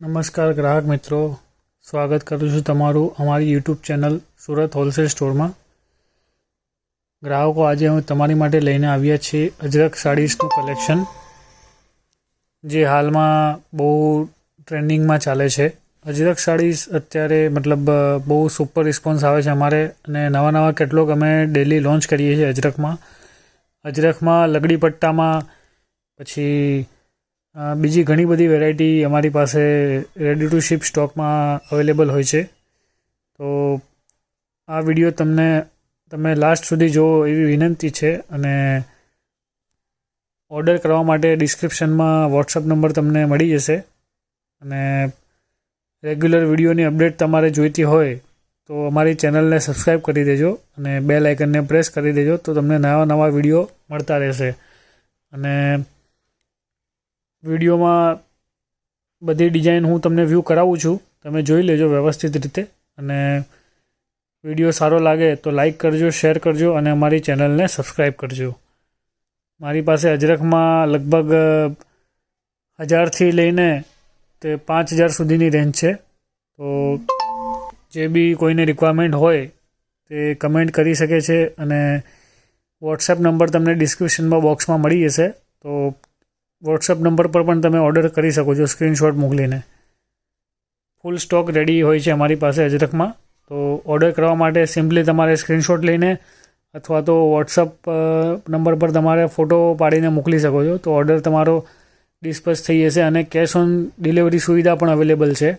નમસ્કાર ગ્રાહક મિત્રો, સ્વાગત કરું છું તમારું અમારી યુટ્યુબ ચેનલ સુરત હોલસેલ સ્ટોરમાં. ગ્રાહકો, આજે અમે તમારી માટે લઈને આવ્યા છીએ અજરક સાડીઝનું કલેક્શન, જે હાલમાં બહુ ટ્રેન્ડિંગમાં ચાલે છે. અજરક સાડીઝ અત્યારે બહુ સુપર રિસ્પોન્સ આવે છે અમારે, અને નવા નવા કેટલોગ અમે ડેલી લોન્ચ કરીએ છીએ અજરકમાં લગડી પટ્ટામાં, પછી બીજી ઘણી બધી વેરાયટી અમારી પાસે રેડી ટુ શિપ સ્ટોકમાં અવેલેબલ હોય છે. તો આ વિડીયો તમે લાસ્ટ સુધી જુઓ એવી વિનંતી છે. અને ઓર્ડર કરવા માટે ડિસ્ક્રિપ્શનમાં વોટ્સઅપ નંબર તમને મળી જશે. અને રેગ્યુલર વિડીયોની અપડેટ તમારે જોઈતી હોય તો અમારી ચેનલને સબસ્ક્રાઈબ કરી દેજો અને બેલ આઇકનને પ્રેસ કરી દેજો, તો તમને નવા વિડીયો મળતા રહેશે. અને વિડીયોમાં બધી ડિઝાઇન હું તમને વ્યૂ કરાવું છું, તમે જોઈ લેજો વ્યવસ્થિત રીતે. અને વિડીયો સારો લાગે તો લાઈક કરજો, શેર કરજો અને અમારી ચેનલને સબસ્ક્રાઈબ કરજો. મારી પાસે અજરકમાં લગભગ 1000થી લઈને તે 5000 સુધીની રેન્જ છે. તો જે બી કોઈને રિક્વાયરમેન્ટ હોય તે કમેન્ટ કરી શકે છે. અને વોટ્સએપ નંબર તમને ડિસ્ક્રિપ્શનમાં બોક્સમાં મળી જશે, તો વોટ્સઅપ નંબર પર પણ તમે ઓર્ડર કરી શકો છો સ્ક્રીનશોટ મોકલીને. ફૂલ સ્ટોક રેડી હોય છે અમારી પાસે અજરકમાં. તો ઓર્ડર કરવા માટે સિમ્પલી તમારે સ્ક્રીનશોટ લઈને અથવા તો વોટ્સઅપ નંબર પર તમારે ફોટો પાડીને મોકલી શકો છો, તો ઓર્ડર તમારો ડિસ્પેચ થઈ જશે. અને કેશ ઓન ડિલિવરી સુવિધા પણ અવેલેબલ છે.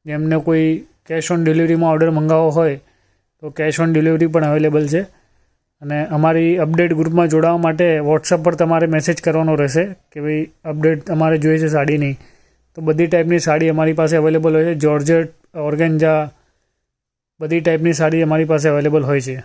જેમને કોઈ કેશ ઓન ડિલિવરીમાં ઓર્ડર મંગાવવો હોય તો કેશ ઓન ડિલિવરી પણ અવેલેબલ છે. અને અમારી અપડેટ ગ્રુપમાં જોડાવા માટે વોટ્સઅપ પર તમારે મેસેજ કરવાનો રહેશે કે ભાઈ અપડેટ તમારે જોઈએ છે સાડીની. તો બધી ટાઈપની સાડી અમારી પાસે અવેલેબલ હોય છે. જોર્જેટ, ઓર્ગેન્જા, બધી ટાઈપની સાડી અમારી પાસે અવેલેબલ હોય છે.